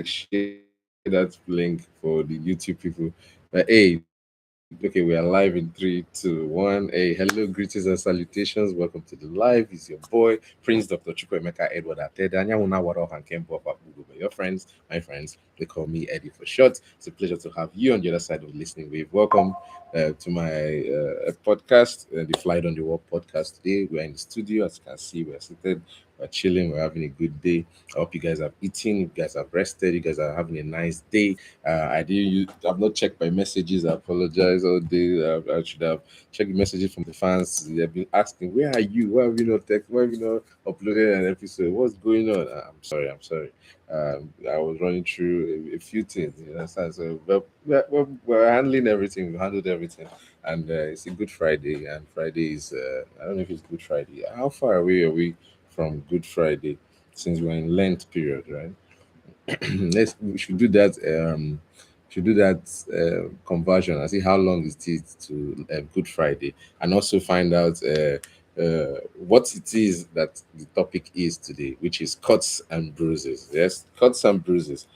share that link for the YouTube people. But hey, okay, we are live in three, two, one. Hey, hello, greetings and salutations. Welcome to the live. It's your boy, Prince Dr. Chukwemeka Edward Attah-Edeh. Anyawuna Waro and Kempo of Abugo. But your friends, my friends, they call me Eddy4ShoT's. It's a pleasure to have you on the other side of the listening wave. Welcome to my podcast, the Flight on the Wall podcast. Today we're in the studio. As you can see, we're seated, we're chilling, we're having a good day. I hope you guys have eaten, you guys have rested, you guys are having a nice day. I've not checked my messages. I apologize all day. I should have checked the messages from the fans. They've been asking, "Where are you? Why have you not text? Why have you not uploaded an episode? What's going on?" I'm sorry. I'm sorry. I was running through a few things. You understand? So, but we're handling everything. We handled everything, and it's a Good Friday. And Friday is I don't know if it's Good Friday. How far away are we from Good Friday? Since we're in Lent period, right? We should do that. Should do that conversion and see how long it is to Good Friday, and also find out what it is that the topic is today, which is cuts and bruises. Yes, cuts and bruises.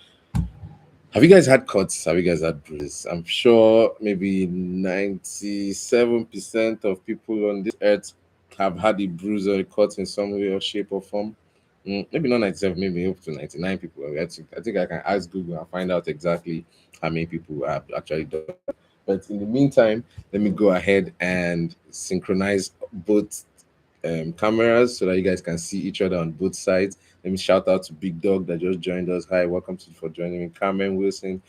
Have you guys had cuts? Have you guys had bruises? I'm sure maybe 97% of people on this earth have had a bruise or a cut in some way or shape or form. Maybe not 97, maybe up to 99 people. I think I can ask Google and find out exactly how many people have actually done that. But in the meantime, let me go ahead and synchronize both cameras so that you guys can see each other on both sides. Let me shout out to Big Dog that just joined us. Hi, welcome for joining me. Carmen Wilson,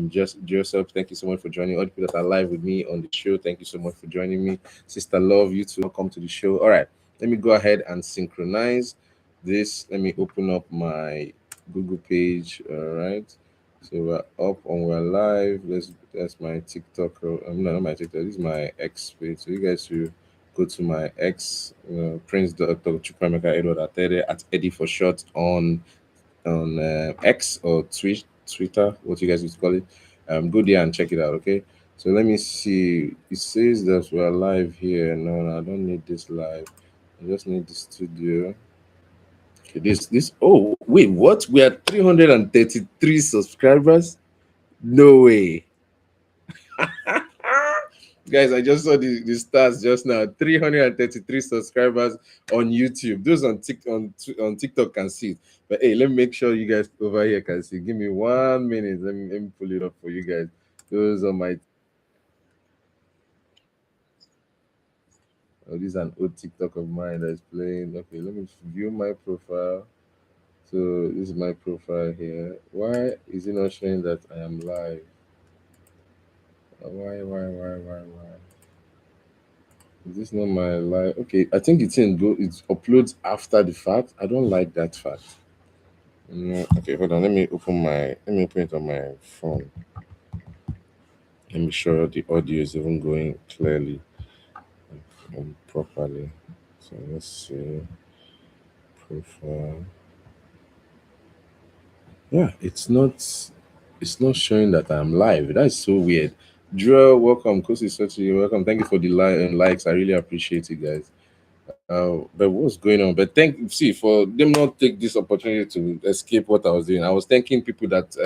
just Joseph, thank you so much for joining. All the people that are live with me on the show, thank you so much for joining me. Sister Love, you too, welcome to the show. All right, let me go ahead and synchronize this. Let me open up my Google page. All right. So we're up and we're live. That's my TikTok. No, not my TikTok. This is my X page. So you guys should go to my X, Prince Dr. Chukwemeka Edward Attah-Edeh at Eddy4ShoT's on X or Twitter, what you guys used to call it. Go there and check it out. Okay. So let me see. It says that we're live here. No, I don't need this live. I just need the studio. Okay, this. Oh wait, what? We are 333 subscribers. No way. Guys, I just saw the stats just now. 333 subscribers on YouTube. Those on TikTok can see it. But hey, let me make sure you guys over here can see. Give me 1 minute. Let me pull it up for you guys. Those on my oh, this is an old TikTok of mine that's playing. Okay, let me view my profile. So this is my profile here. Why is it not showing that I am live? Why? Is this not my live? Okay, I think it's in go. It uploads after the fact. I don't like that fact. No, okay, hold on. Let me open it on my phone. Let me sure the audio is even going clearly and properly. So let's see. Profile. Yeah, it's not showing that I'm live. That's so weird. Drew, welcome. Kosi Sochi, welcome. Thank you for the likes. I really appreciate it, guys. But what's going on? But for them not take this opportunity to escape what I was doing. I was thanking people that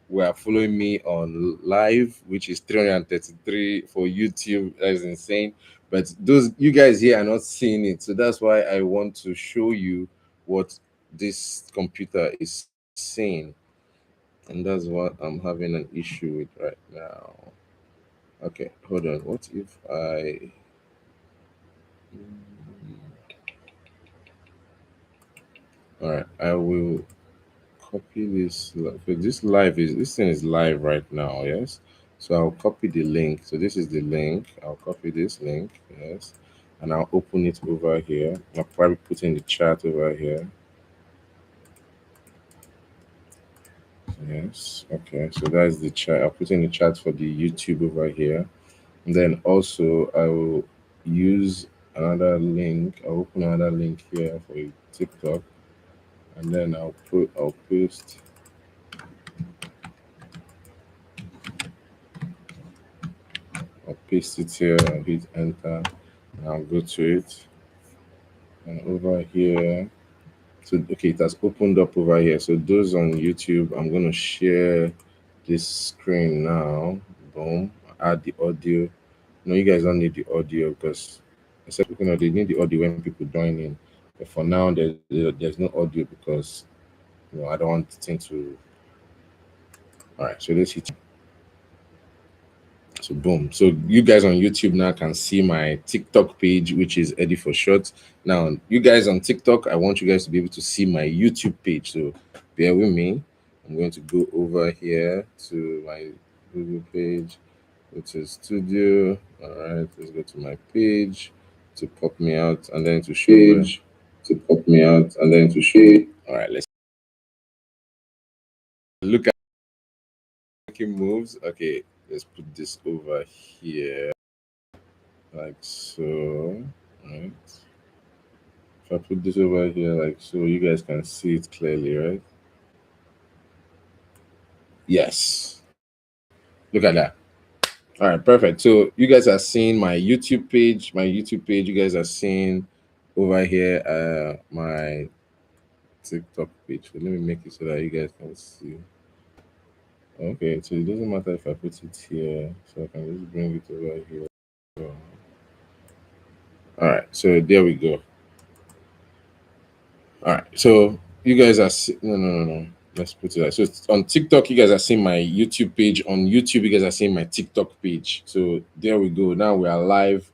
were following me on live, which is 333 for YouTube. That is insane. But those you guys here are not seeing it, so that's why I want to show you what this computer is seeing, and that's what I'm having an issue with right now. Okay, hold on. What if I? All right, I will copy this. This thing is live right now. Yes, so I'll copy the link. So this is the link. I'll copy this link. Yes, and I'll open it over here. I'll probably put in the chat over here. Yes. Okay. So that's the chat. I'll put in the chat for the YouTube over here. And then also I will use another link. I'll open another link here for TikTok, and then I'll paste it here and hit enter. And I'll go to it. And over here So okay, it has opened up over here. So those on YouTube, I'm gonna share this screen now. Boom. Add the audio. No, you guys don't need the audio because except they need the audio when people join in. But for now, there's no audio because I don't want the thing to. All right, so let's hit. So boom. So you guys on YouTube now can see my TikTok page, which is Eddy4ShoT's. Now, you guys on TikTok, I want you guys to be able to see my YouTube page. So bear with me. I'm going to go over here to my Google page, which is Studio. All right, let's go to my page to pop me out and then to show page to pop me out and then to show. All right, let's look at making moves. Okay, let's put this over here. Like so, right? If I put this over here like so, you guys can see it clearly, right? Yes. Look at that. All right, perfect. So you guys are seeing my YouTube page. My YouTube page, you guys are seeing over here my TikTok page. So let me make it so that you guys can see. Okay, so it doesn't matter if I put it here. So I can just bring it over here. So, all right, so there we go. All right. So you guys are no. Let's put it like so. On TikTok, you guys are seeing my YouTube page. On YouTube, you guys are seeing my TikTok page. So there we go. Now we are live.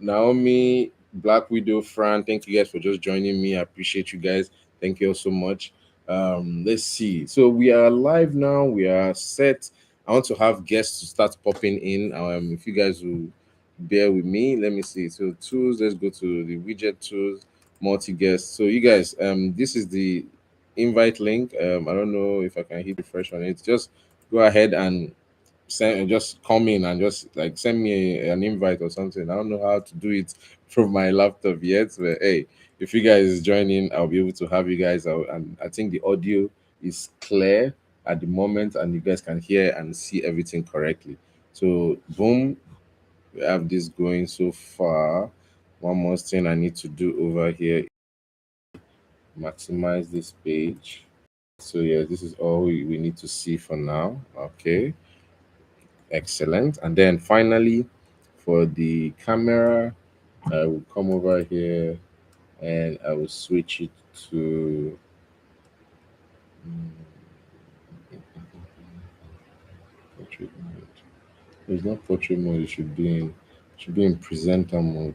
Naomi, Black Widow, Fran, thank you guys for just joining me. I appreciate you guys. Thank you all so much. Let's see. So we are live now. We are set. I want to have guests to start popping in. If you guys will bear with me, let me see. So tools. Let's go to the widget tools multi-guest. So you guys, this is the invite link. I don't know if I can hit refresh on it. Just go ahead and just come in and just like send me an invite or something. I don't know how to do it from my laptop yet, but hey, if you guys join in, I'll be able to have you guys out. And I think the audio is clear at the moment, and you guys can hear and see everything correctly. So boom, we have this going so far. One more thing I need to do over here, maximize this page. So yeah, this is all we need to see for now. Okay, excellent. And then finally, for the camera, I will come over here and I will switch it to portrait mode. It's not portrait mode, it should be in presenter mode.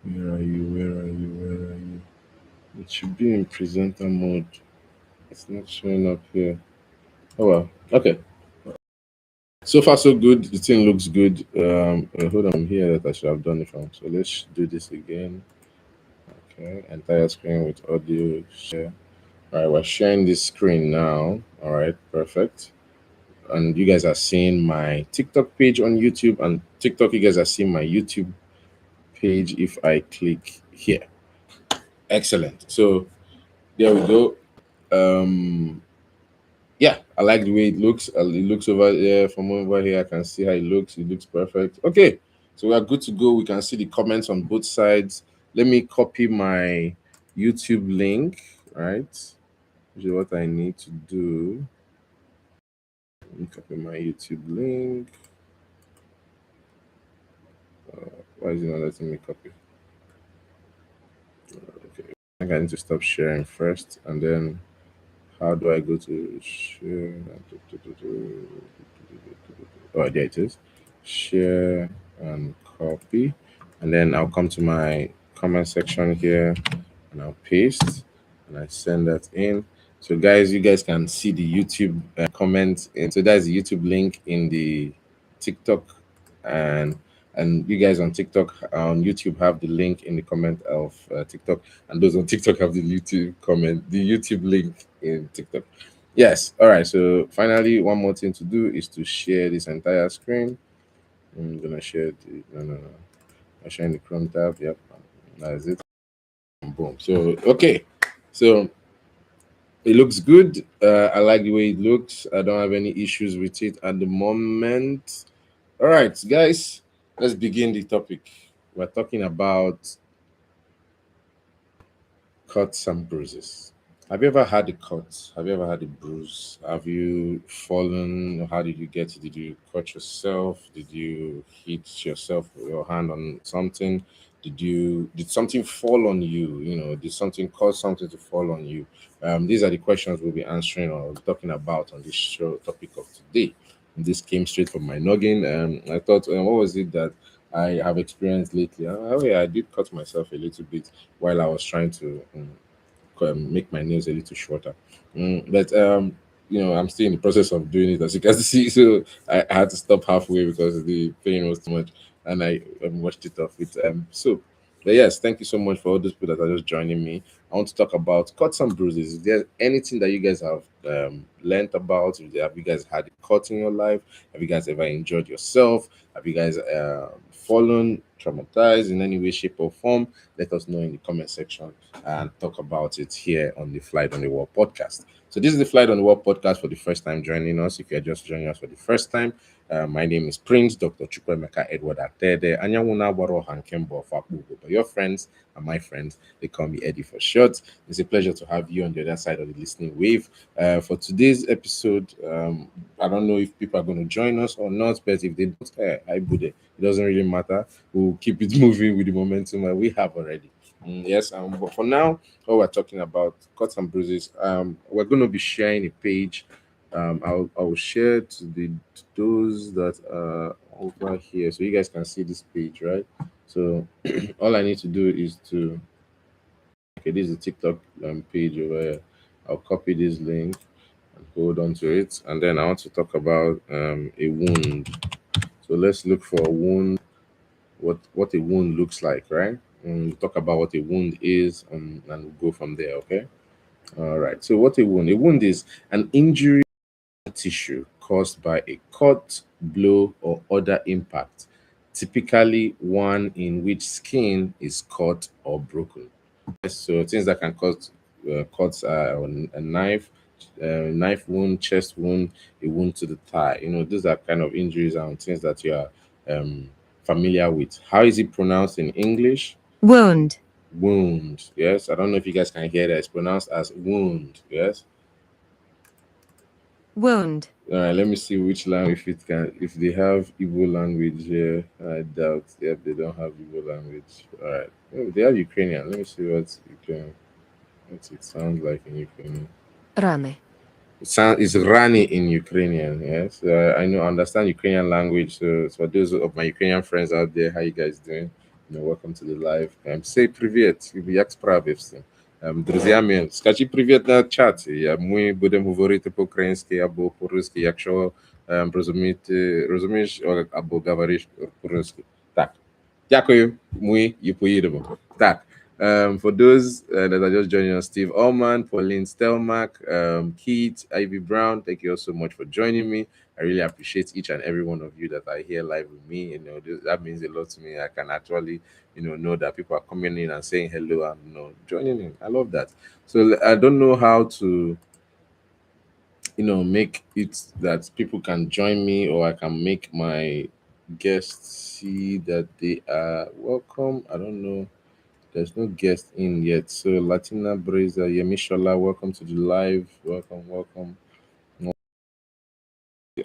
Where are you? Where are you? Where are you? It should be in presenter mode. It's not showing up here. Oh well. Okay. So far so good. The thing looks good. Hold on here that I should have done it from. So let's do this again. Okay. Entire screen with audio share. All right, we're sharing this screen now. All right, perfect. And you guys are seeing my TikTok page on YouTube, and TikTok, you guys are seeing my YouTube page if I click here. Excellent. So there we go. Yeah, I like the way it looks. It looks over there. From over here, I can see how it looks. It looks perfect. Okay, so we are good to go. We can see the comments on both sides. Let me copy my YouTube link, right? Which is what I need to do. Let me copy my YouTube link. Why is it not letting me copy? Okay, I think I need to stop sharing first, and then how do I go to share? Oh, there it is. Share and copy. And then I'll come to my comment section here and I'll paste and I send that in. So, guys, you guys can see the YouTube comment. And so that's the YouTube link in the TikTok, and you guys on TikTok on YouTube have the link in the comment of TikTok, and those on TikTok have the YouTube link in TikTok. Yes. All right. So finally, one more thing to do is to share this entire screen. I'm gonna share the no. I'm sharing the Chrome tab. Yep. That's it. Boom. So okay. So it looks good. I like the way it looks. I don't have any issues with it at the moment. All right, guys. Let's begin the topic. We're talking about Cuts and bruises. Have you ever had a cut? Have you ever had a bruise? Have you fallen? How did you get it? Did you cut yourself? Did you hit yourself with your hand on something? Did something fall on you? Did something cause something to fall on you? These are the questions we'll be answering or talking about on this show topic of today. This came straight from my noggin. I thought, what was it that I have experienced lately? Oh yeah, I did cut myself a little bit while I was trying to make my nails a little shorter. But I'm still in the process of doing it, as you can see. So I had to stop halfway because the pain was too much, and I watched it off with soap. But yes, thank you so much for all those people that are just joining me. I want to talk about cuts and bruises. Is there anything that you guys have learned about? Have you guys had a cut in your life? Have you guys ever enjoyed yourself? Have you guys fallen, traumatized in any way, shape, or form? Let us know in the comment section and talk about it here on the Flight on the Wall podcast. So this is the Flight on the Wall podcast for the first time joining us. If you're just joining us for the first time, my name is Prince Dr. Chukwemeka Edward Attah-Edeh. Anyawuna Waro Hankembo Fakugo. But your friends and my friends, they call me Eddy4ShoT's. It's a pleasure to have you on the other side of the listening wave. For today's episode, I don't know if people are going to join us or not, but if they don't, I would. It doesn't really matter. We'll keep it moving with the momentum that we have already. Yes, but for now, what we're talking about cuts and bruises. We're going to be sharing a page. I'll share to those that are over here, so you guys can see this page, right? So all I need to do is to okay, this is a TikTok page over here. I'll copy this link and hold on to it, and then I want to talk about a wound. So let's look for a wound. What a wound looks like, right? Talk about what a wound is, and we'll go from there. Okay. All right. So what a wound? A wound is an injury tissue caused by a cut, blow, or other impact, typically one in which skin is cut or broken. So things that can cause cuts are a knife wound, chest wound, a wound to the thigh. These are kind of injuries and things that you are um, familiar with. How is it pronounced in English? Wound. Wound. Yes. I don't know if you guys can hear that. It's pronounced as wound. Yes. Wound. All right, let me see which language if they have Igbo language here. I doubt. Yep, they don't have Igbo language. All right, oh, they have Ukrainian. Let me see what it sounds like in Ukrainian. Rany. It's Rani in Ukrainian. Yes, I know, understand Ukrainian language. So for those of my Ukrainian friends out there, how you guys doing? Welcome to the live. Say привет, як справи всім. Друзі мої, скажи привіт на чаті. Ми будемо говорити по-українськи або по-русски, якщо розумієш або говориш по-русски. Так. Дякую. Ми і поїдемо. Так. For those that are just joining us, Steve Allman, Pauline Stelmach, Keith, Ivy Brown, thank you all so much for joining me. I really appreciate each and every one of you that are here live with me. That means a lot to me. I can actually, know that people are coming in and saying hello and joining in. I love that. So I don't know how to, make it that people can join me, or I can make my guests see that they are welcome. I don't know. There's no guest in yet. So Latina Breza, Yemishola, welcome to the live. Welcome, welcome.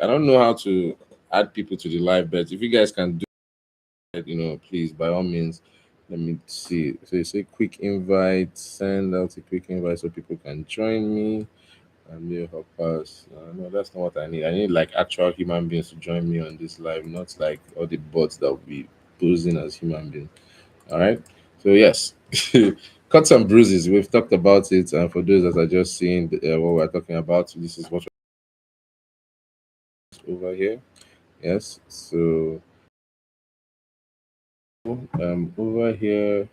I don't know how to add people to the live, but if you guys can do it, please by all means, let me see. So you say quick invite, send out a quick invite so people can join me and they'll help us. No, that's not what I need. I need like actual human beings to join me on this live, not like all the bots that will be posing as human beings. All right. So yes, cuts and bruises. We've talked about it, and for those that are just seeing what we're talking about, this is what over here. Yes. So over here,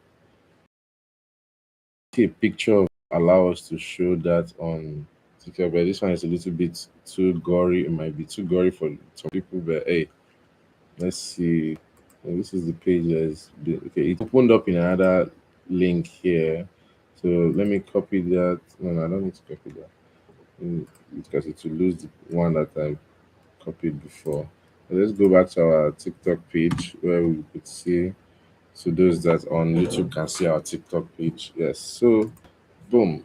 see a picture of allow us to show that on TikTok. But this one is a little bit too gory. It might be too gory for some people, but hey, let's see. This is the page that is okay. It opened up in another link here. So let me copy that. No, I don't need to copy that because it will lose the one that I copied before. Let's go back to our TikTok page where we could see. So those that on YouTube can see our TikTok page. Yes. So Boom.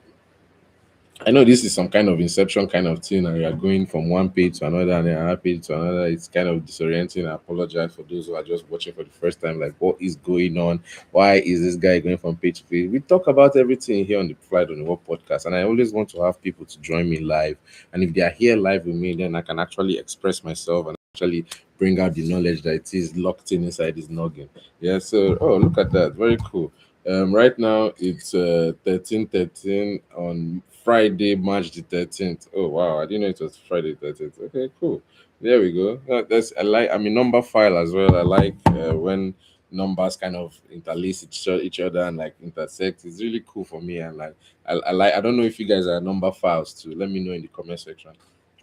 I know this is some kind of inception kind of thing, and you are going from one page to another and then another page to another. It's kind of disorienting. I apologize for those who are just watching for the first time. Like, what is going on? Why is this guy going from page to page? We talk about everything here on the Flight on the Work podcast, and I always want to have people to join me live. And if they are here live with me, then I can actually express myself and actually bring out the knowledge that it is locked in inside his noggin. Yeah. So, oh, look at that. Very cool. Right now it's 13:13 on Friday, March the 13th. Oh wow, I didn't know it was Friday 13th. Okay, cool. There we go. That's I like. I'm a number file as well. I like when numbers kind of interlace each other and like intersect. It's really cool for me. And like I like. I don't know if you guys are number files too. Let me know in the comment section.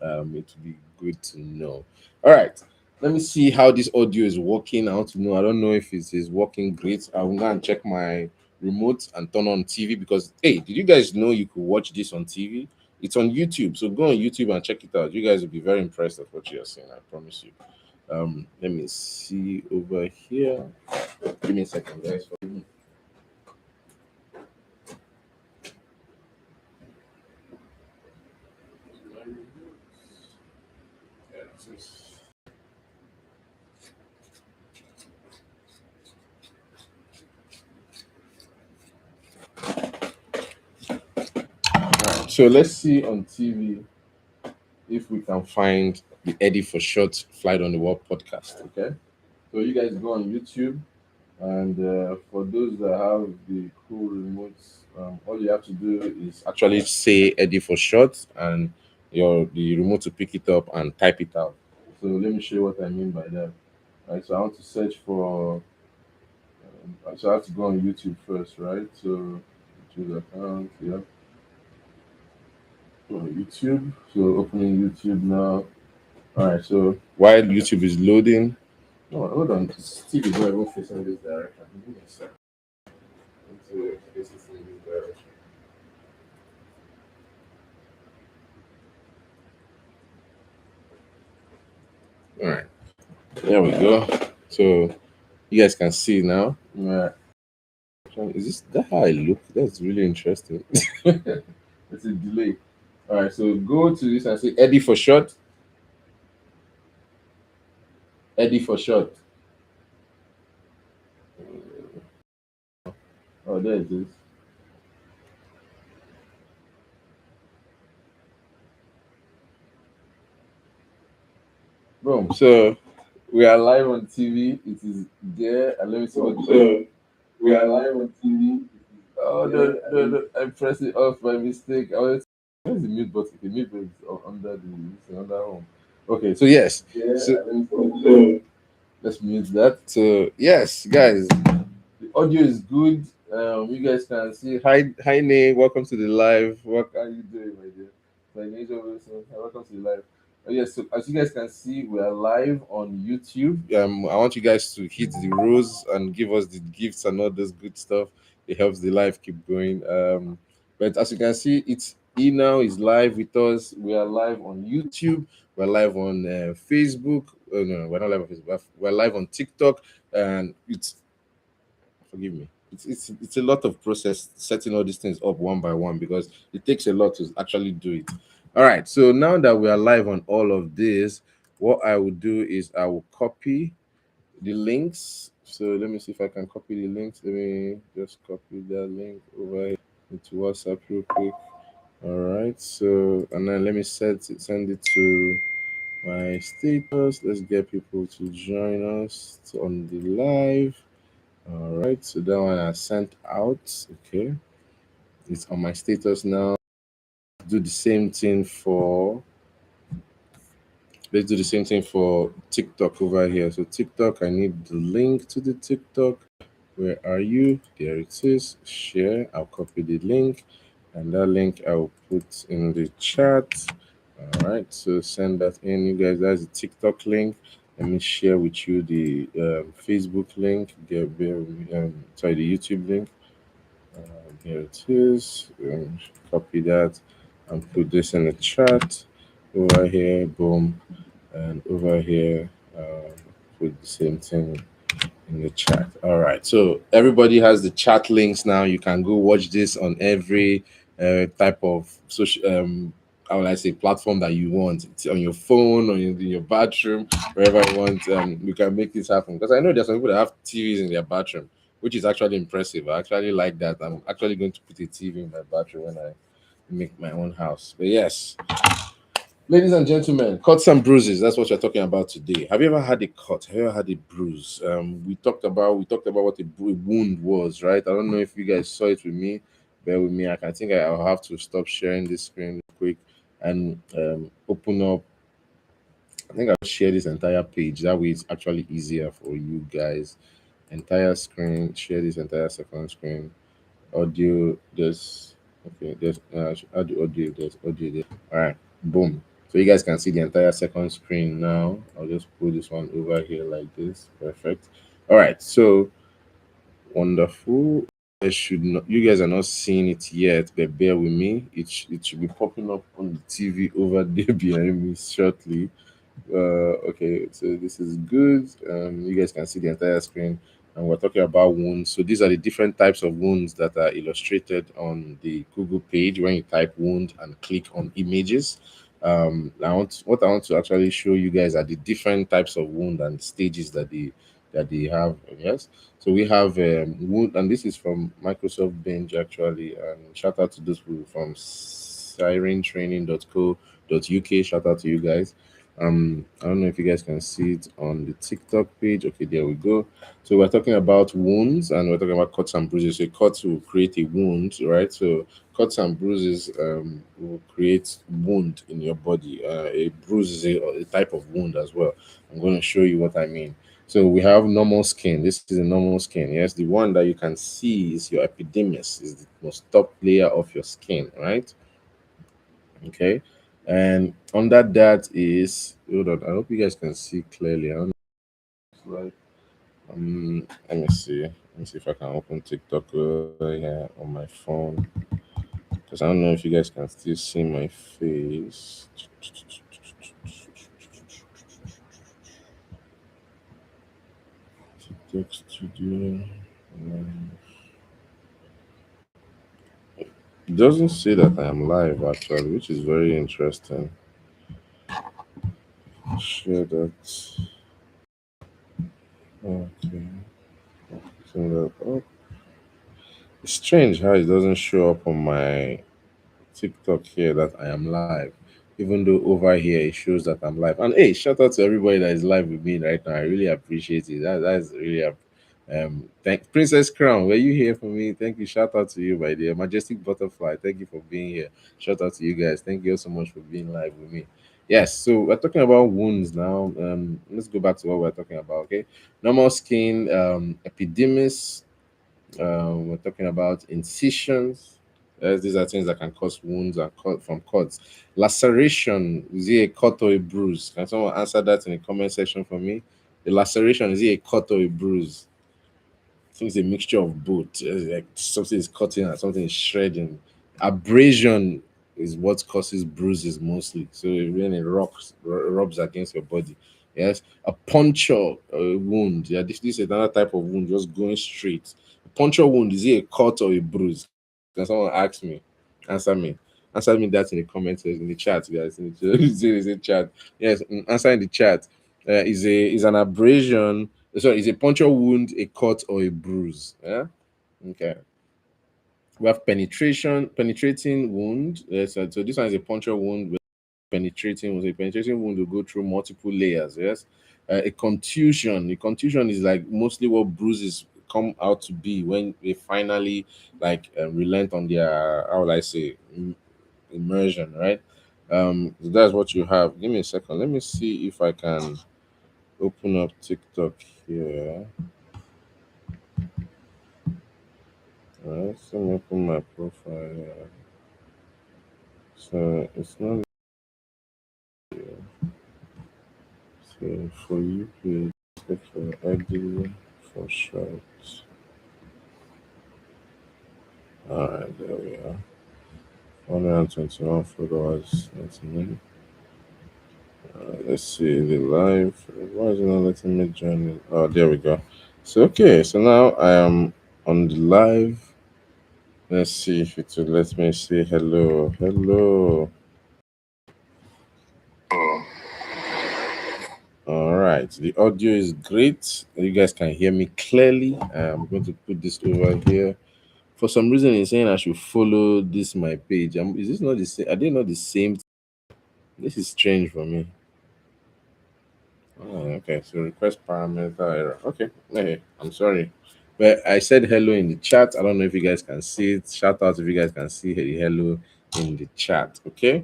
It would be good to know. All right. Let me see how this audio is working. I want to know. I don't know if it is working great. I'm gonna check my remote and turn on TV because hey, did you guys know you could watch this on TV? It's on YouTube, so go on YouTube and check it out. You guys will be very impressed at what you're seeing. I promise you. Let me see over here. Give me a second, guys. So let's see on TV if we can find the Eddy4ShoT's Flight on the Wall podcast. Okay, so you guys go on YouTube, and for those that have the cool remotes, all you have to do is actually say Eddy4ShoT, and the remote to pick it up and type it out. So let me show you what I mean by that. Right, so I want to search for. So I have to go on YouTube first, right? So choose account, yeah. Go on YouTube. So opening YouTube now. All right. So while YouTube is loading, no, hold on. Steve is not even facing this direction. Give me a sec. To face it in this direction. All right. There we go. So you guys can see now. Right. Is this that how I look? That's really interesting. It's a delay. All right. So go to this and say Eddy4ShoT. Eddy4ShoT. Oh, there it is. Boom. So we are live on TV. It is there. And let me see what. So we are live on TV. Oh no, no, no! I pressed it off by mistake. Where's the mute button? The mute button is under the under home. Okay, so yes. Yeah, so let's mute that. So yes, guys, the audio is good. You guys can see. Hi, Nay. Welcome to the live. What are you doing, my dear? My name is Wilson. Welcome to the live. Oh, yes, so as you guys can see, we are live on YouTube. I want you guys to hit the rose and give us the gifts and all this good stuff. It helps the live keep going. But as you can see, it's now is live with us. We are live on YouTube. We're live on Facebook. Oh, no, we're not live on Facebook. We're live on TikTok, and it's forgive me. It's a lot of process setting all these things up one by one because it takes a lot to actually do it. All right. So now that we are live on all of this, what I will do is I will copy the links. So let me see if I can copy the links. Let me just copy that link over here into WhatsApp real quick. All right. So and then let me send it to my status. Let's get people to join us on the live. All right, so that one I sent out. Okay, it's on my status now. Do the same thing for. Let's do the same thing for TikTok over here. So TikTok, I need the link to the TikTok. Where are you? There it is. Share. I'll copy the link, and that link I'll put in the chat. All right, so send that in, you guys. That's the TikTok link. Let me share with you the Facebook link. Sorry, the YouTube link. Here it is. Copy that and put this in the chat over here. Boom, and over here, put the same thing in the chat. All right. So everybody has the chat links now. You can go watch this on every type of social how will I say platform that you want. It's on your phone, or in your bathroom, wherever you want. You can make this happen. Because I know there's some people that have TVs in their bathroom, which is actually impressive. I actually like that. I'm actually going to put a TV in my bathroom when I make my own house. But yes, ladies and gentlemen, cuts and bruises. That's what we're talking about today. Have you ever had a cut? Have you ever had a bruise? We talked about what a wound was, right? I don't know if you guys saw it with me. Bear with me. I think I'll have to stop sharing this screen real quick and open up. I think I'll share this entire page. That way, it's actually easier for you guys. Entire screen. Share this entire second screen. Audio. There's okay. There's add the audio. There's audio there. All right. Boom. So you guys can see the entire second screen now. I'll just put this one over here like this. Perfect. All right. So wonderful. You guys are not seeing it yet, but bear with me. It should be popping up on the TV over there behind me shortly. Okay, so this is good. You guys can see the entire screen, and we're talking about wounds. So these are the different types of wounds that are illustrated on the Google page when you type wound and click on images. What I want to actually show you guys are the different types of wound and stages that they have. Yes, so we have wound, and this is from Microsoft Bench actually. And shout out to those people from sirentraining.co.uk. Shout out to you guys. I don't know if you guys can see it on the TikTok page. Okay, there we go. So we're talking about wounds, and we're talking about cuts and bruises. A cut will create a wound, right? So cuts and bruises will create wound in your body. A bruise is a type of wound as well. I'm going to show you what I mean. So we have normal skin. This is a normal skin. Yes, the one that you can see is your epidermis, is the most top layer of your skin, right? Okay, and under that is, hold on, I hope you guys can see clearly. I don't know if it's like let me see if I can open TikTok here on my phone, because I don't know if you guys can still see my face. TikTok studio. um, it doesn't say that I am live actually, which is very interesting. Share that. Okay, so that, oh, it's strange how it doesn't show up on my TikTok here that I am live, even though over here it shows that I'm live. And hey, shout out to everybody that is live with me right now. I really appreciate it. That's really thank Princess Crown. Were you here for me? Thank you. Shout out to you, my dear Majestic Butterfly. Thank you for being here. Shout out to you guys. Thank you so much for being live with me. Yes, so we're talking about wounds now. Let's go back to what we're talking about. Okay, normal skin, epidermis, we're talking about incisions. These are things that can cause wounds and cut from cuts. Laceration, is it a cut or a bruise? Can someone answer that in the comment section for me? The laceration, is it a cut or a bruise? I think it's a mixture of both. Like something is cutting and something is shredding. Abrasion is what causes bruises mostly. So when it rubs against your body. Yes, a puncture, a wound. Yeah, this is another type of wound, just going straight. A puncture wound, is it a cut or a bruise? Can someone ask me? Answer me. Answer me that in the comments, in the chat, guys. In the chat. Yes, answer in the chat. Is an abrasion, sorry, is a puncture wound a cut or a bruise? Yeah. Okay. We have penetrating wound. Yes, so this one is a puncture wound with penetrating wound. A penetrating wound will go through multiple layers. Yes. A contusion. A contusion is like mostly what bruises come out to be when they finally like relent on their, how would I say, immersion, right? So that's what you have. Give me a second. Let me see if I can open up TikTok here. Alright, so let me open my profile here. So it's not so for you page, look for Eddy4ShoT's. Alright, there we are. 121 followers. That's me. Let's see the live. Why is it not letting me join it? Oh, there we go. So okay, so now I am on the live. Let's see if it will let me say hello. Hello. All right. The audio is great. You guys can hear me clearly. I'm going to put this over here. For some reason, it's saying I should follow this my page. Is this not the same? Are they not the same? This is strange for me. Oh, okay. So request parameter error. Okay. Hey, I'm sorry. But I said hello in the chat. I don't know if you guys can see it. Shout out if you guys can see the hello in the chat. Okay.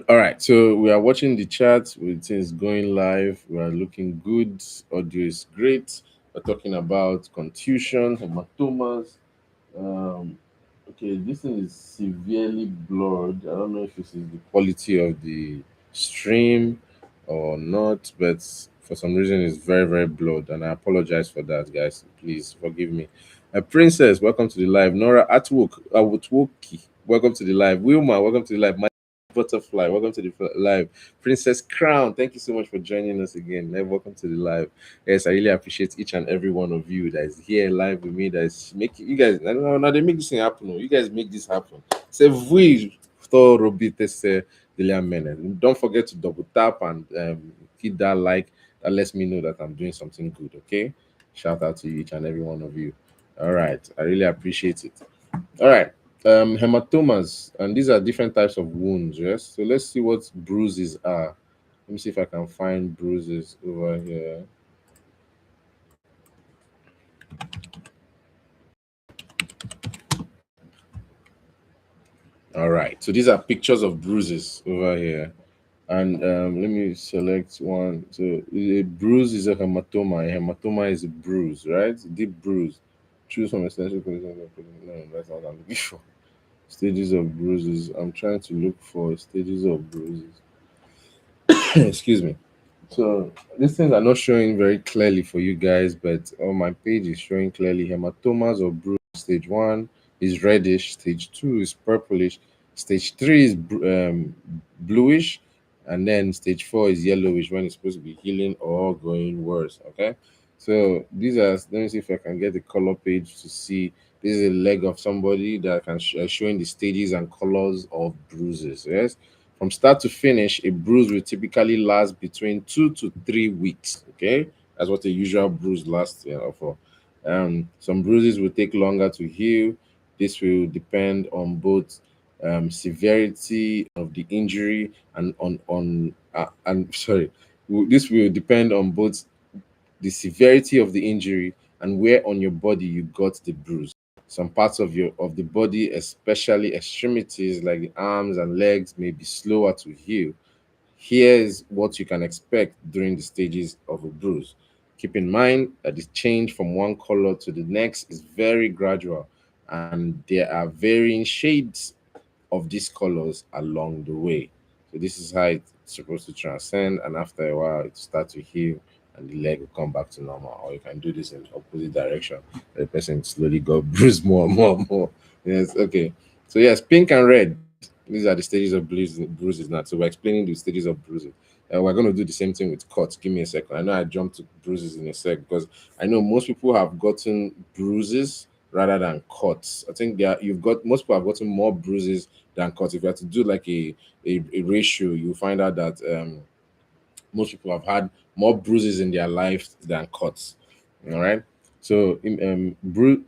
All right. So we are watching the chat with things going live. We are looking good. Audio is great. We're talking about contusion, hematomas. Um, okay, this thing is severely blurred. I don't know if this is the quality of the stream or not, but for some reason it's very, very blurred, and I apologize for that, guys. Please forgive me. Princess, welcome to the live. Nora Atwoki, welcome to the live. Wilma, welcome to the live. Butterfly, welcome to the live. Princess Crown, thank you so much for joining us again. Welcome to the live. Yes, I really appreciate each and every one of you that is here live with me. That is making you guys. I don't know. Now they make this thing happen. Oh. You guys make this happen. Say we thought Robite say don't forget to double tap and hit that like. That lets me know that I'm doing something good. Okay. Shout out to each and every one of you. All right. I really appreciate it. All right. Hematomas, and these are different types of wounds. Yes. So let's see what bruises are. Let me see if I can find bruises over here. All right. So these are pictures of bruises over here. And let me select one. So a bruise is a hematoma. A hematoma is a bruise, right? Deep bruise. Choose from essential position. No, that's not what I'm looking for. Stages of bruises. I'm trying to look for stages of bruises. Excuse me. So these things are not showing very clearly for you guys, but on my page is showing clearly hematomas or bruise. Stage one is reddish, stage two is purplish, stage three is bluish, and then stage four is yellowish when it's supposed to be healing or going worse. Okay, so these are. Let me see if I can get the color page to see. This is a leg of somebody that can showing the stages and colors of bruises. Yes, from start to finish, a bruise will typically last between 2 to 3 weeks. Okay, that's what a usual bruise lasts for. Some bruises will take longer to heal. This will depend on both severity of the injury and sorry, this will depend on both the severity of the injury and where on your body you got the bruise. Some parts of the body, especially extremities like the arms and legs, may be slower to heal. Here's what you can expect during the stages of a bruise. Keep in mind that the change from one color to the next is very gradual, and there are varying shades of these colors along the way. So this is how it's supposed to transcend, and after a while, it starts to heal, and the leg will come back to normal. Or you can do this in the opposite direction. The person slowly got bruised more, more, more. Yes, okay. So yes, pink and red. These are the stages of bruises now. So we're explaining the stages of bruising. We're going to do the same thing with cuts. Give me a second. I know I jumped to bruises in a sec because I know most people have gotten bruises rather than cuts. I think you've got most people have gotten more bruises than cuts. If you have to do like a ratio, you'll find out that most people have had more bruises in their life than cuts. All right. So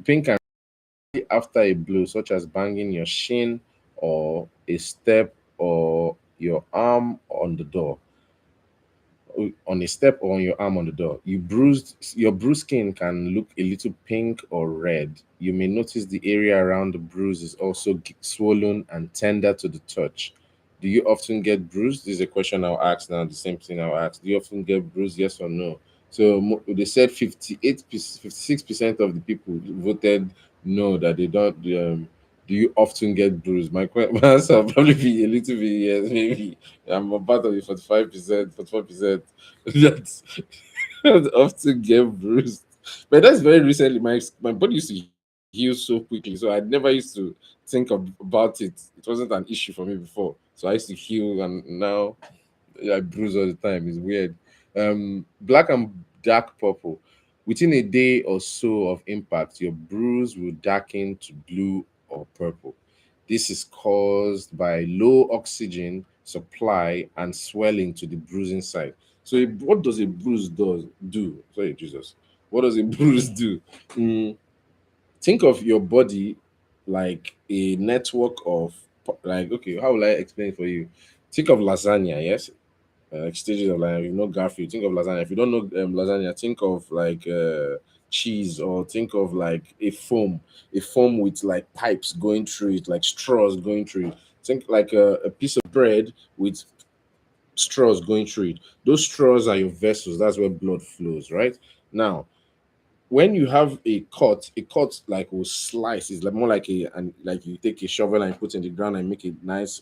pink and after a blow, such as banging your shin or a step or your arm on the door, on a step or on your arm on the door. Your bruised skin can look a little pink or red. You may notice the area around the bruise is also swollen and tender to the touch. Do you often get bruised? This is a question I'll ask now, the same thing I'll ask. Do you often get bruised? Yes or no? So they said 56% of the people voted no, that they don't. Do you often get bruised? My answer will probably be a little bit yes, maybe. I'm a part of the 45%, 44% that often get bruised. But that's very recently. My body used to heal so quickly, so I never used to about it. It wasn't an issue for me before. So I used to heal, and now I bruise all the time. It's weird. Black and dark purple. Within a day or so of impact, your bruise will darken to blue or purple. This is caused by low oxygen supply and swelling to the bruising site. So, what does a bruise do? Sorry, Jesus. What does a bruise do? Mm, think of your body like a network of, like, okay, how will I explain it for you? Think of lasagna, yes, like stages of lasagna. You know Garfield. Think of lasagna. If you don't know lasagna, think of like cheese, or think of like a foam with like pipes going through it, like straws going through it. Think like a piece of bread with straws going through it. Those straws are your vessels. That's where blood flows, right? Now, when you have a cut like will slice. It's like more like and like you take a shovel and put in the ground and make a nice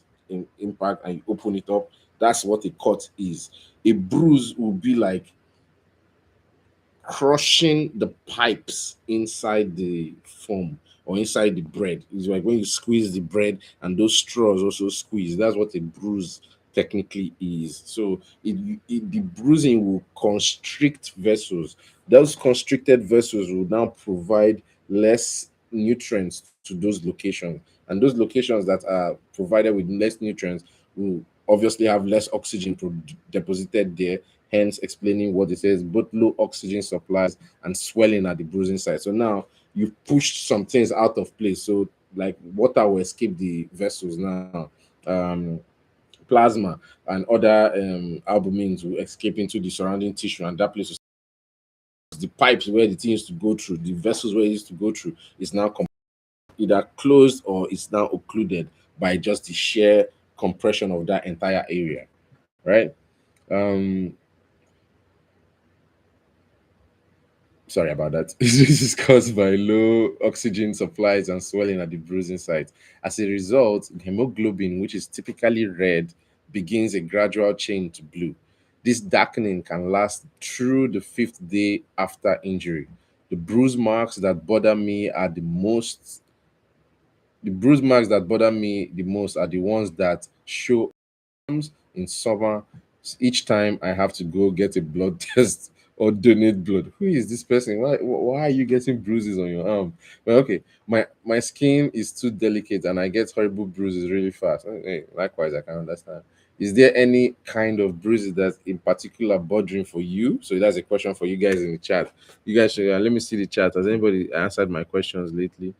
impact and you open it up. That's what a cut is. A bruise will be like crushing the pipes inside the foam or inside the bread. It's like when you squeeze the bread and those straws also squeeze. That's what a bruise technically is. So the bruising will constrict vessels. Those constricted vessels will now provide less nutrients to those locations. And those locations that are provided with less nutrients will obviously have less oxygen deposited there, hence explaining what it says, both low oxygen supplies and swelling at the bruising site. So now you've pushed some things out of place. So like water will escape the vessels now. Plasma and other albumins will escape into the surrounding tissue, and that place, the pipes where the thing used to go through, the vessels where it used to go through, is now either closed or it's now occluded by just the sheer compression of that entire area, right? Um, Sorry about that. This is caused by low oxygen supplies and swelling at the bruising site. As a result, hemoglobin, which is typically red, begins a gradual change to blue. This darkening can last through the fifth day after injury. The bruise marks that bother me are the most the bruise marks that bother me the most are the ones that show in summer. Each time I have to go get a blood test or donate blood. Who is this person? Why are you getting bruises on your arm? Well, okay, my skin is too delicate and I get horrible bruises really fast. Hey, likewise, I can understand. Is there any kind of bruises that's in particular bothering for you? So that's a question for you guys in the chat. You guys should let me see the chat. Has anybody answered my questions lately?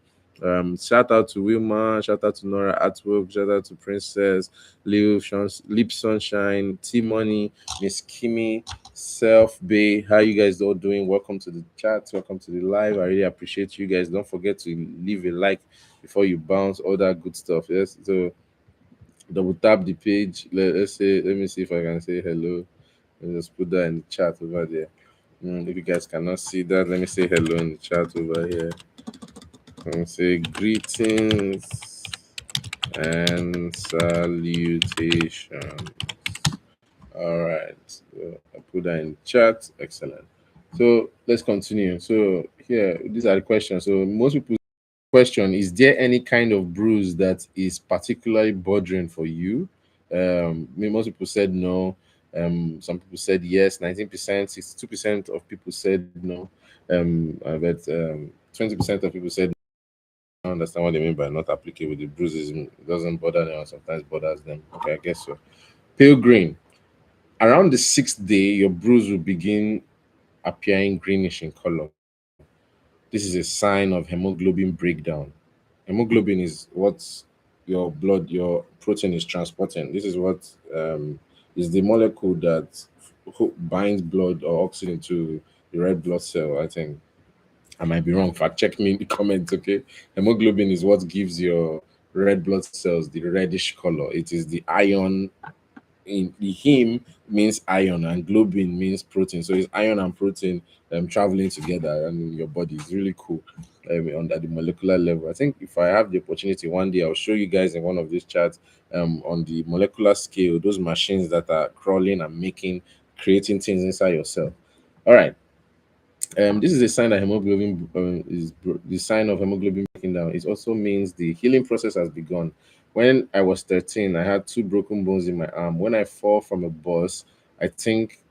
Shout out to Wilma, shout out to Nora Atwood, shout out to Princess, Lip Sunshine, T Money, Miss Kimmy, Self Bay. How you guys all doing? Welcome to the chat, welcome to the live. I really appreciate you guys. Don't forget to leave a like before you bounce, all that good stuff. Yes, so double tap the page. Let me see if I can say hello. Let me just put that in the chat over there. If you guys cannot see that, let me say hello in the chat over here. Let me say greetings and salutations. All right. So I put that in chat. Excellent. So let's continue. So here, these are the questions. So most people's question is: there any kind of bruise that is particularly bothering for you? Most people said no. Some people said yes. 19%, 62% of people said no. But 20% of people said I understand what they mean by not applicable. The bruises doesn't bother them, or sometimes bothers them. Okay, I guess so. Pale green. Around the sixth day, your bruise will begin appearing greenish in color. This is a sign of hemoglobin breakdown. Hemoglobin is what your blood, your protein is transporting. This is what is the molecule that binds blood or oxygen to the red blood cell. I think I might be wrong. Fact check me in the comments, okay? Hemoglobin is what gives your red blood cells the reddish color. It is the iron in the heme means iron and globin means protein. So it's iron and protein traveling together and in your body. It's really cool on the molecular level. I think if I have the opportunity one day, I'll show you guys in one of these charts on the molecular scale, those machines that are crawling and creating things inside your cell. All right. This is a sign that hemoglobin is the sign of hemoglobin breaking down. It also means the healing process has begun. When I was 13, I had two broken bones in my arm. When I fall from a bus, I think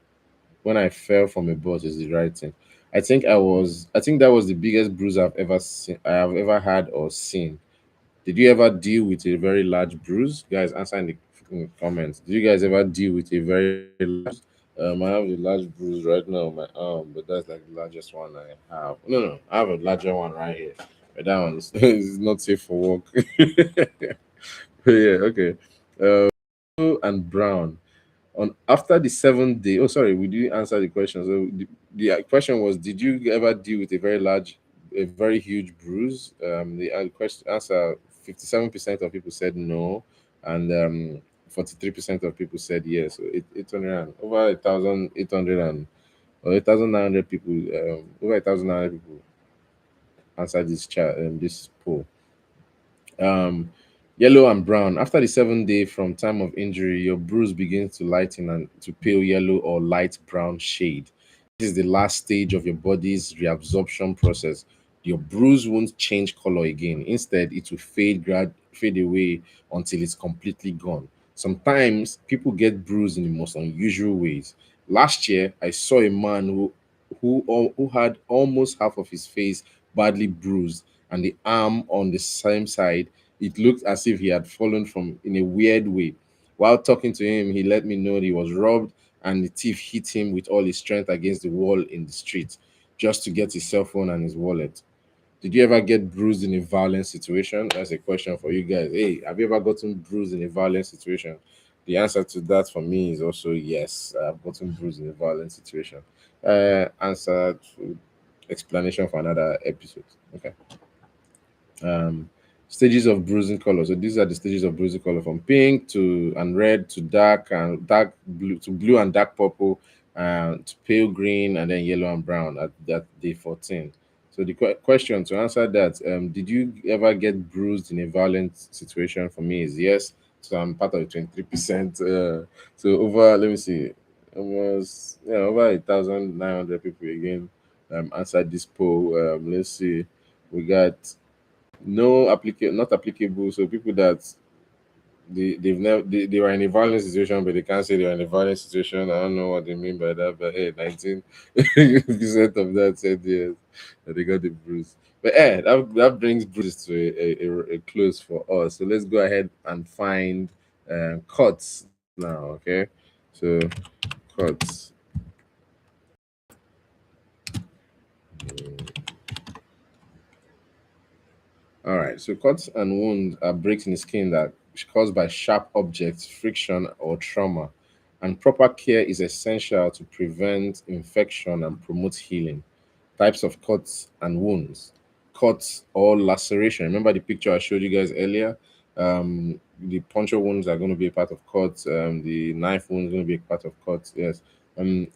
when I fell from a bus is the right thing. I think that was the biggest bruise I have ever had or seen. Did you ever deal with a very large bruise? Guys, answer in the comments. Did you guys ever deal with a very large bruise? I have a large bruise right now on my arm, but that's like the largest one I have. No, no, I have a larger one right here. But that one is, is not safe for work. Yeah, okay. And brown on after the seventh day. Oh, sorry, we didn't answer the question. So the question was, did you ever deal with a very huge bruise? The question answer 57% of people said no, and 43% of people said yes. So 800 over 1,800 or 1,900 people, over 1,900 people answered this poll. Um, Yellow and brown. After the 7th day from time of injury, your bruise begins to lighten and to pale yellow or light brown shade. This is the last stage of your body's reabsorption process. Your bruise won't change color again. Instead, it will fade away until it's completely gone. Sometimes people get bruised in the most unusual ways. Last year, I saw a man who had almost half of his face badly bruised and the arm on the same side. It looked as if he had fallen from in a weird way. While talking to him, he let me know he was robbed and the thief hit him with all his strength against the wall in the street just to get his cell phone and his wallet. Did you ever get bruised in a violent situation? That's a question for you guys. Hey, have you ever gotten bruised in a violent situation? The answer to that for me is also yes. I've gotten bruised in a violent situation. Answer to explanation for another episode. Okay. um Stages of bruising color. So these are the stages of bruising color, from pink to and red to dark and dark blue to blue and dark purple, to pale green, and then yellow and brown at that day 14. So the question to answer that, did you ever get bruised in a violent situation? For me is yes. So I'm part of the 23%. So over, let me see, almost, yeah, over 1,900 people again answered this poll. Let's see, we got no not applicable. So people that they were in a violent situation, but they can't say they were in a violent situation. I don't know what they mean by that, but hey, 19% of that said yes, that they got the bruise. But that brings bruises to a close for us. So let's go ahead and find cuts now. Okay, so cuts. All right. So cuts and wounds are breaks in the skin that is caused by sharp objects, friction, or trauma. And proper care is essential to prevent infection and promote healing. Types of cuts and wounds. Cuts or laceration. Remember the picture I showed you guys earlier? The puncture wounds are going to be a part of cuts. The knife wounds are going to be a part of cuts. Yes. Um,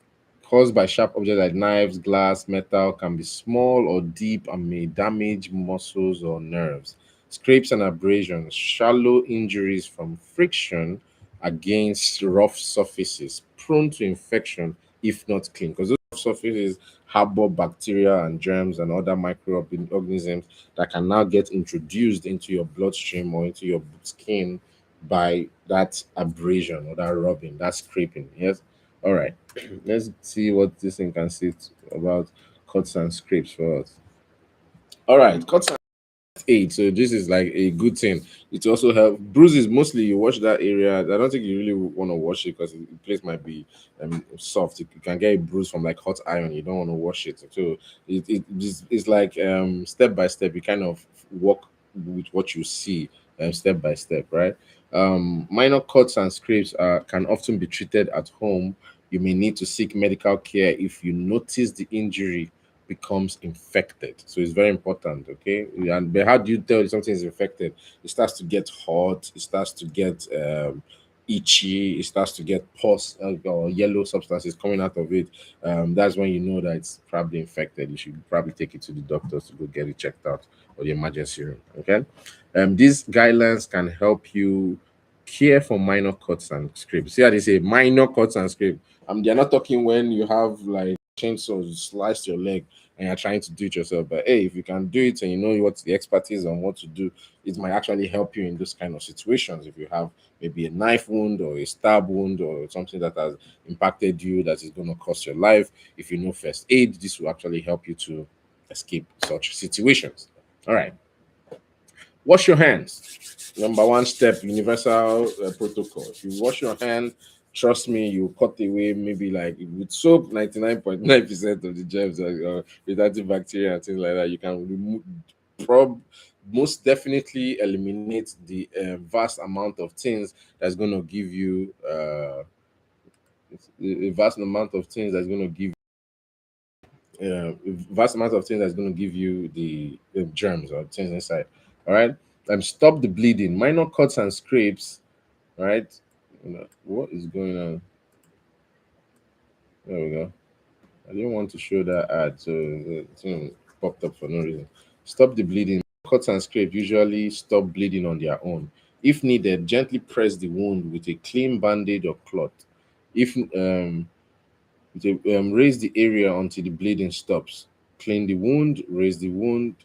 Caused by sharp objects like knives, glass, metal, can be small or deep and may damage muscles or nerves. Scrapes and abrasions, shallow injuries from friction against rough surfaces, prone to infection if not clean. Because those rough surfaces harbor bacteria and germs and other microorganisms that can now get introduced into your bloodstream or into your skin by that abrasion or that rubbing, that scraping. Yes. All right. Let's see what this thing can say about cuts and scrapes for us. All right, cuts and 8. So this is like a good thing. It also help bruises. Mostly you wash that area. I don't think you really want to wash it because the place might be soft. You can get a bruise from like hot iron. You don't want to wash it. So it's like step by step. You kind of walk with what you see step by step, right? Minor cuts and scrapes can often be treated at home. You may need to seek medical care if you notice the injury becomes infected. So it's very important, okay? And but how do you tell if something is infected? It starts to get hot, it starts to get itchy, it starts to get pus or yellow substances coming out of it. That's when you know that it's probably infected. You should probably take it to the doctors to go get it checked out or the emergency room, okay? These guidelines can help you care for minor cuts and scrapes. See how they say minor cuts and scrapes. They're not talking when you have like chainsaw, you sliced your leg, and you're trying to do it yourself. But hey, if you can do it and you know what the expertise on what to do, it might actually help you in those kind of situations. If you have maybe a knife wound or a stab wound or something that has impacted you that is going to cost your life, if you know first aid, this will actually help you to escape such situations. All right. Wash your hands. Number one step, universal protocol. If you wash your hand, trust me, you cut away maybe like with soap, 99.9% of the germs with antibacterial and things like that. You can remove, prob most definitely eliminate the vast amount of things that's going to give you a vast amount of things that's going to give vast amount of things that's going to give you the germs or things inside. All right. Stop the bleeding. Minor cuts and scrapes. All right. What is going on? There we go. I didn't want to show that ad, so the thing popped up for no reason. Stop the bleeding. Cuts and scrapes usually stop bleeding on their own. If needed, gently press the wound with a clean bandage or cloth. If raise the area until the bleeding stops. Clean the wound. Raise the wound.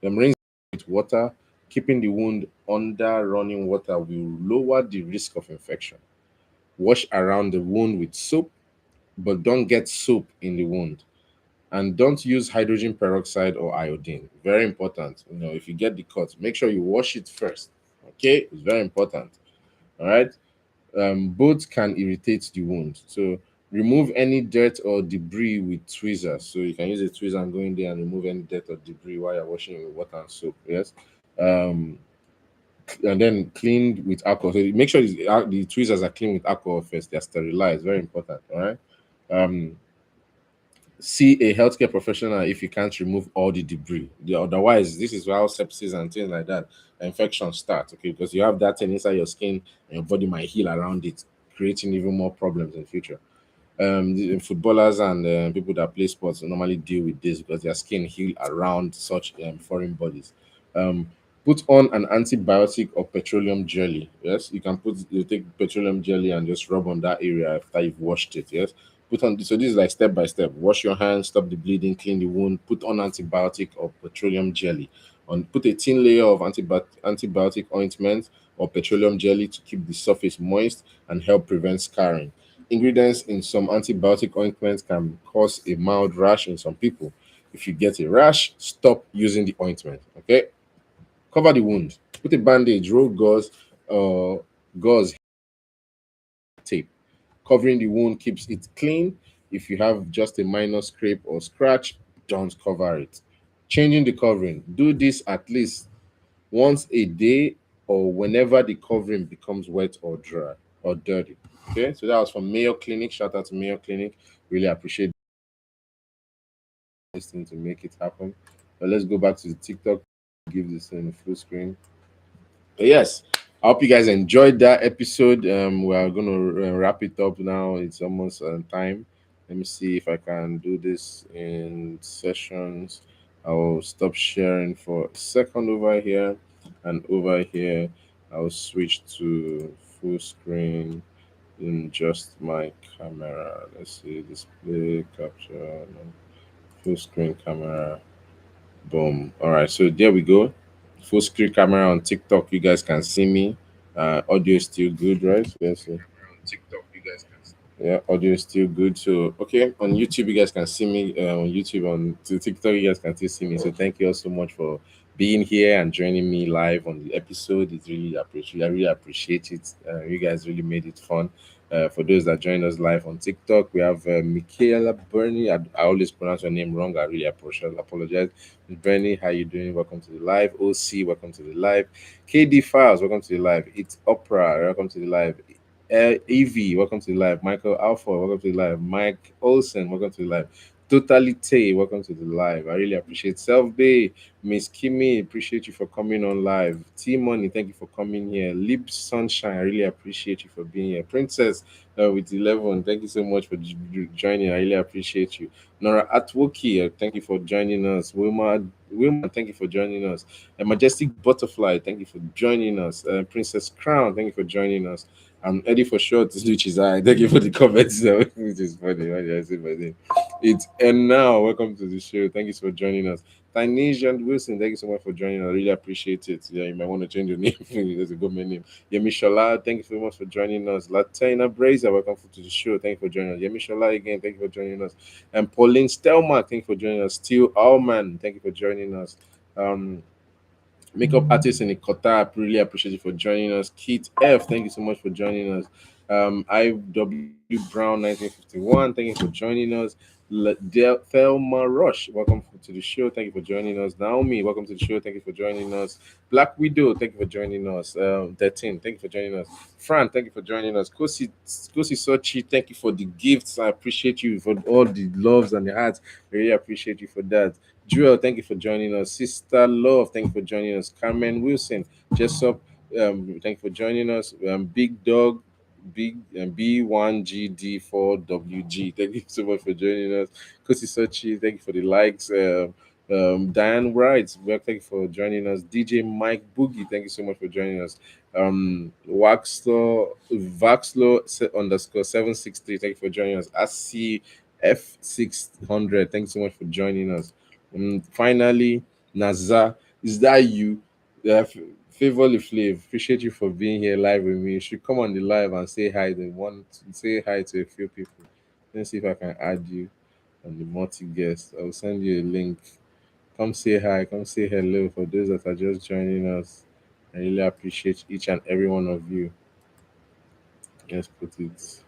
Rinse with water. Keeping the wound under running water will lower the risk of infection. Wash around the wound with soap, but don't get soap in the wound. And don't use hydrogen peroxide or iodine. Very important. If you get the cut, make sure you wash it first. Okay, it's very important. All right. Both can irritate the wound. So remove any dirt or debris with tweezers. So you can use a tweezer and go in there and remove any dirt or debris while you're washing it with water and soap. Yes. Um, and then cleaned with alcohol. So make sure the tweezers are cleaned with alcohol first. They're sterilized. Very important. All right. Um, See a healthcare professional if you can't remove all the debris. Otherwise, this is how sepsis and things like that, infections start. Okay, because you have that thing inside your skin and your body might heal around it, creating even more problems in future. The footballers and people that play sports normally deal with this because their skin heal around such foreign bodies. Um, put on an antibiotic or petroleum jelly. Yes, you take petroleum jelly and just rub on that area after you've washed it. Yes, put on so this is like step by step. Wash your hands, stop the bleeding, clean the wound, put on antibiotic or petroleum jelly. Put a thin layer of antibiotic ointment or petroleum jelly to keep the surface moist and help prevent scarring. Ingredients in some antibiotic ointments can cause a mild rash in some people. If you get a rash, stop using the ointment. Okay. Cover the wound. Put a bandage, roll gauze tape. Covering the wound keeps it clean. If you have just a minor scrape or scratch, don't cover it. Changing the covering. Do this at least once a day or whenever the covering becomes wet or dry or dirty. Okay, so that was from Mayo Clinic. Shout out to Mayo Clinic. Really appreciate this thing to make it happen. But let's go back to the TikTok. Give this in full screen. But yes, I hope you guys enjoyed that episode. We are gonna wrap it up now. It's almost time. Let me see if I can do this in sessions. I'll stop sharing for a second over here, and over here I'll switch to full screen in just my camera. Let's see, display capture, no, full screen camera. Boom. All right, so there we go. Full screen camera on TikTok. You guys can see me. Audio is still good, right? Let's see. Yeah, audio is still good. So okay, on YouTube you guys can see me. On YouTube, on to TikTok you guys can still see me. So thank you all so much for being here and joining me live on the episode. It's really appreciate. I really appreciate it. You guys really made it fun. For those that joined us live on TikTok, we have Michaela Bernie. I always pronounce your name wrong. I really apologize. Ms. Bernie, how you doing? Welcome to the live. OC, welcome to the live. KD Files, welcome to the live. It's Opera, welcome to the live. EV, welcome to the live. Michael Alpha, welcome to the live. Mike Olsen, welcome to the live. Totalite, welcome to the live. I really appreciate Self Bay, Miss Kimmy, appreciate you for coming on live. T Money, thank you for coming here. Lib Sunshine, I really appreciate you for being here. Princess with 11, thank you so much for joining. I really appreciate you. Nora Atwoki, thank you for joining us. Wilma, thank you for joining us. A Majestic Butterfly, thank you for joining us. Princess Crown, thank you for joining us. I'm Eddy for short, which is I. Thank you for the comments, which is funny when I say my name. It's and now welcome to the show. Thank you for joining us. Tanesian Wilson, thank you so much for joining us. I really appreciate it. Yeah, you might want to change your name. There's a government name. Yemi Shola, thank you so much for joining us. Latina Brazer, welcome to the show. Thank you for joining us. Yemi Shola again, thank you for joining us. And Pauline Stelma, thank you for joining us. Steel Allman, thank you for joining us. Makeup artist in the Qatar, really appreciate you for joining us. Keith F, thank you so much for joining us. IW Brown 1951, thank you for joining us. Thelma Rush, welcome to the show. Thank you for joining us. Naomi, welcome to the show. Thank you for joining us. Black Widow, thank you for joining us. 13, thank you for joining us. Fran, thank you for joining us. Kosi Sochi, thank you for the gifts. I appreciate you for all the loves and the hearts. Really appreciate you for that. Jewel, thank you for joining us. Sister Love, thank you for joining us. Carmen Wilson, Jessup, thank you for joining us. Big Dog, Big B1GD4WG, thank you so much for joining us. Kosi Sochi, thank you for the likes. Diane Wright, well, thank you for joining us. DJ Mike Boogie, thank you so much for joining us. Vaxlo underscore 763, thank you for joining us. ASC F600, thanks so much for joining us. Finally, Naza, is that you? Favor Flav, appreciate you for being here live with me. You should come on the live and say hi. They want to say hi to a few people. Let's see if I can add you on the multi guest. I'll send you a link. Come say hi, come say hello for those that are just joining us. I really appreciate each and every one of you. Let's put it.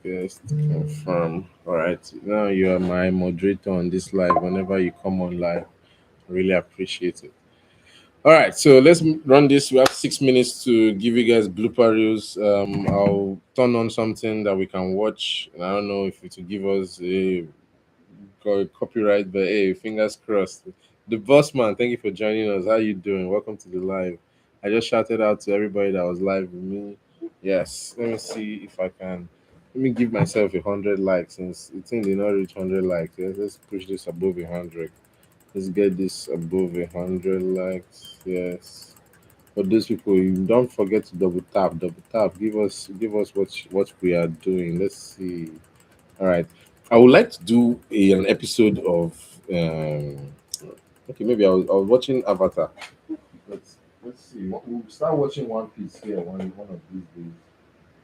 Guest confirm. All right. Now you are my moderator on this live. Whenever you come on live, I really appreciate it. All right, so let's run this. We have 6 minutes to give you guys blooper reels. I'll turn on something that we can watch. And I don't know if it will give us a copyright, but hey, fingers crossed. The boss man, thank you for joining us. How you doing? Welcome to the live. I just shouted out to everybody that was live with me. Yes, let me see if I can. Let me give myself 100 likes since it's in the not reach 100 likes. Let's push this above 100. Let's get this above 100 likes. Yes. For those people, you don't forget to double tap. Double tap. Give us what we are doing. Let's see. All right. I would like to do an episode of. Okay, maybe I was watching Avatar. Let's see. We'll start watching One Piece here one of these days.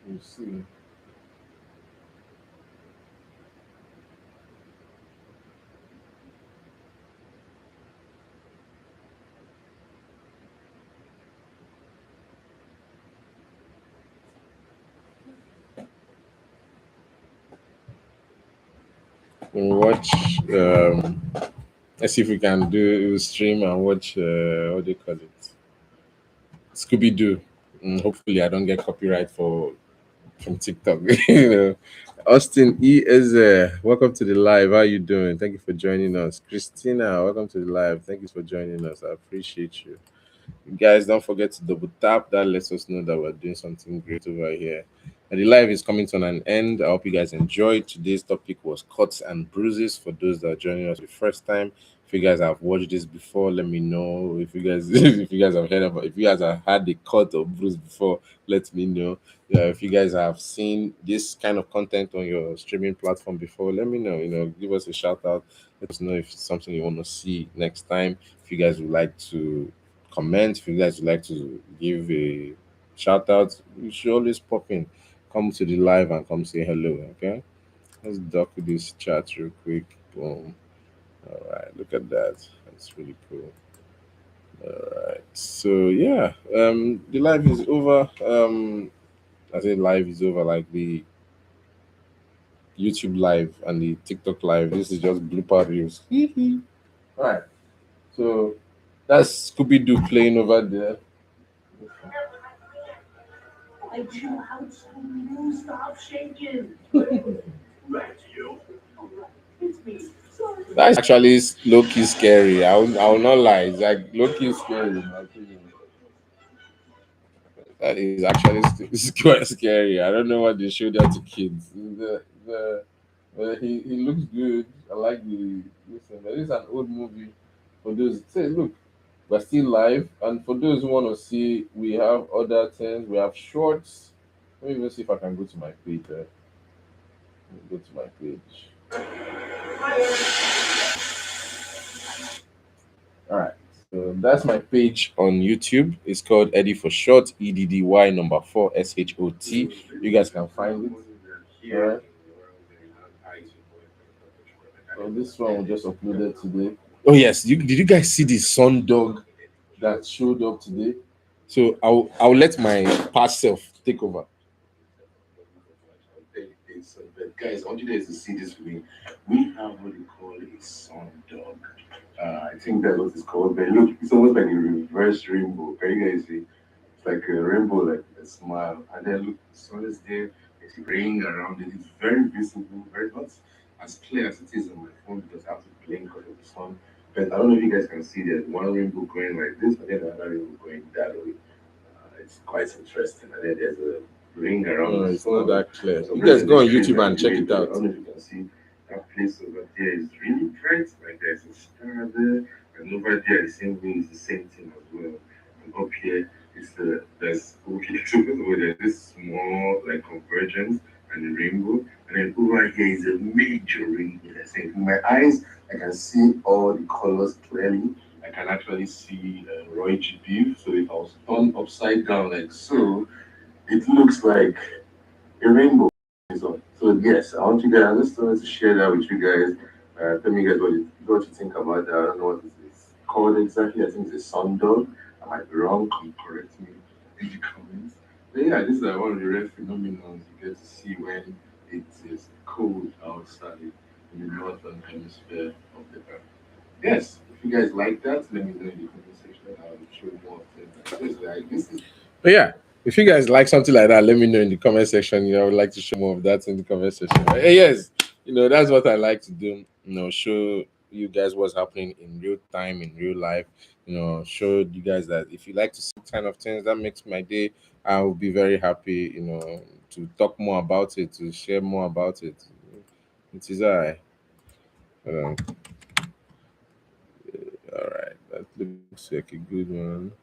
We'll see. We'll watch. Let's see if we can do stream and watch. What do you call it? Scooby Doo. Hopefully, I don't get copyright from TikTok. you know. Austin E is welcome to the live. How you doing? Thank you for joining us. Christina, welcome to the live. Thank you for joining us. I appreciate you. You guys, don't forget to double tap. That lets us know that we're doing something great over here. And the live is coming to an end. I hope you guys enjoyed. Today's topic was cuts and bruises. For those that are joining us for the first time, if you guys have watched this before, let me know. If you guys, if you guys have heard about, if you guys have had a cut or bruise before, let me know. Yeah, if you guys have seen this kind of content on your streaming platform before, let me know. Give us a shout out. Let us know if it's something you want to see next time. If you guys would like to comment, if you guys would like to give a shout out, you should always pop in. Come to the live and come say hello, okay? Let's dock this chat real quick. Boom. All right, look at that. That's really cool. All right. So yeah, the live is over. I say live is over like the YouTube live and the TikTok live. This is just blooper reels. All right. So that's Scooby Doo playing over there. I chill out, Scooby-Doo, stop shaking. That's you. It's me. Sorry. That's actually low key scary. I will not lie. It's like low key scary, in my opinion. That is actually it's quite scary. I don't know what they show that to kids. He looks good. I like the listen. But it's an old movie. For those say, look, we're still live. And for those who want to see, we have other things. We have shorts. Let me even see if I can go to my page. Go to my page. All right. So that's my page on YouTube. It's called Eddy for Short, EDDY number 4SHOT. You guys can find it. All right. So this one was just uploaded today. Oh yes, did you guys see the sun dog that showed up today? So I'll let my past self take over. So, but guys, I want you guys to see this with me. We have what we call a sun dog. I think that's what it's called. But look, it's almost like a reverse rainbow. Can you guys see? It's like a rainbow, like a smile. And then look, the sun is there. There's a ring around it. It's very visible, very not as clear as it is on my phone because I have to blink because of the sun. But I don't know if you guys can see that one rainbow going like this, and then another rainbow going that way. It's quite interesting. And then there's a ring around No, the it's not sun. that clear. So You guys go on very YouTube and check strange, it I out. don't know if you can see that place over there is really bright. Like there's a star there, and over there the same thing is the same thing as well. And up here is there's okay. So first of all, there's this small like convergence and a rainbow, and then over here is a major rainbow. I say with my eyes, I can see all the colors clearly. I can actually see Roy G. Beef. So if I was turned upside down like so, it looks like a rainbow is on. So yes, I want you guys. I just wanted to share that with you guys. Tell me guys what you think about that. I don't know what it is called exactly. I think it's a sundial. I might be wrong. Come correct me in the comments. But yeah, this is one of the rare phenomena you get to see when it is cold outside in the northern hemisphere of the earth. Yes, if you guys like that, let me know in the comment section. I'll show more of things like this. Like this is But yeah, if you guys like something like that, let me know in the comment section. I would like to show more of that in the comment section. But hey, yes, that's what I like to do. Show you guys what's happening in real time, in real life. Show you guys that if you like to see kind of things that makes my day, I will be very happy. To talk more about it, to share more about it. It is I. Um, all right, that looks like a good one.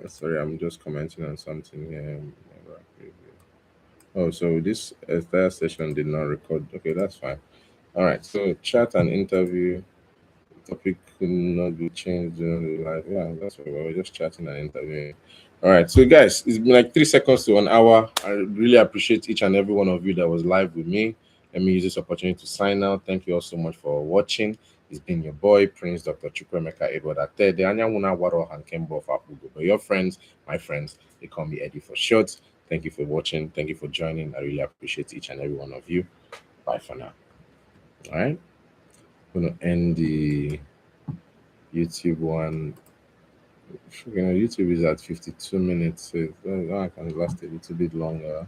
Sorry, I'm just commenting on something here. Oh, so this entire session did not record. Okay, that's fine. All right, so chat and interview topic could not be changed during the live. Yeah, that's what we're just chatting and interviewing. All right, so guys, it's been like 3 seconds to an hour. I really appreciate each and every one of you that was live with me. Let me use this opportunity to sign out. Thank you all so much for watching. It's been your boy, Prince Dr. Chukwemeka Edward Attah-Edeh, Anyawuna Waro and Kembo of Apugo. But your friends, my friends, they call me Eddy for short. Thank you for watching. Thank you for joining. I really appreciate each and every one of you. Bye for now. All right. I'm going to end the YouTube one. YouTube is at 52 minutes. So I can last a little bit longer.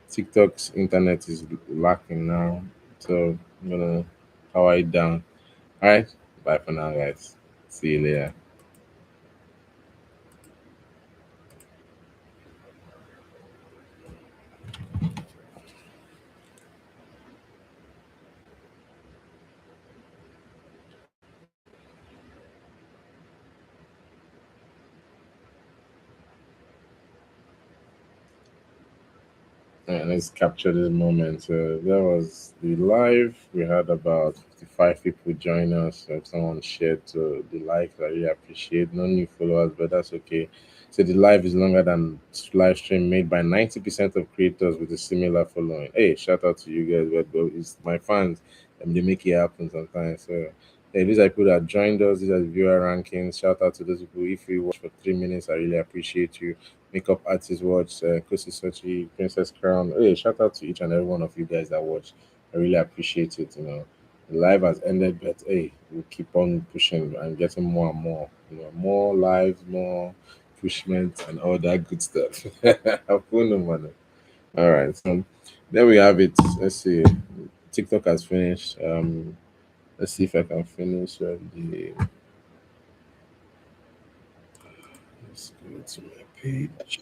TikTok's internet is lacking now. So I'm going to power it down. All right. Bye for now, guys. See you later. And let's capture this moment. That was the live. We had about 55 people join us. So if someone shared to the live, I really appreciate. No new followers, but that's okay. So the live is longer than live stream made by 90% of creators with a similar following. Hey, shout out to you guys. But it's my fans. And they make it happen sometimes. So hey, these are people that joined us. These are the viewer rankings. Shout out to those people. If you watch for 3 minutes, I really appreciate you. Makeup artist watch, Kosi Sochi, Princess Crown. Hey, shout out to each and every one of you guys that watch. I really appreciate it. The live has ended, but hey, we'll keep on pushing and getting more and more. More lives, more pushment, and all that good stuff. All right, so there we have it. Let's see. TikTok has finished. Let's see if I can finish the. Let's go to my page.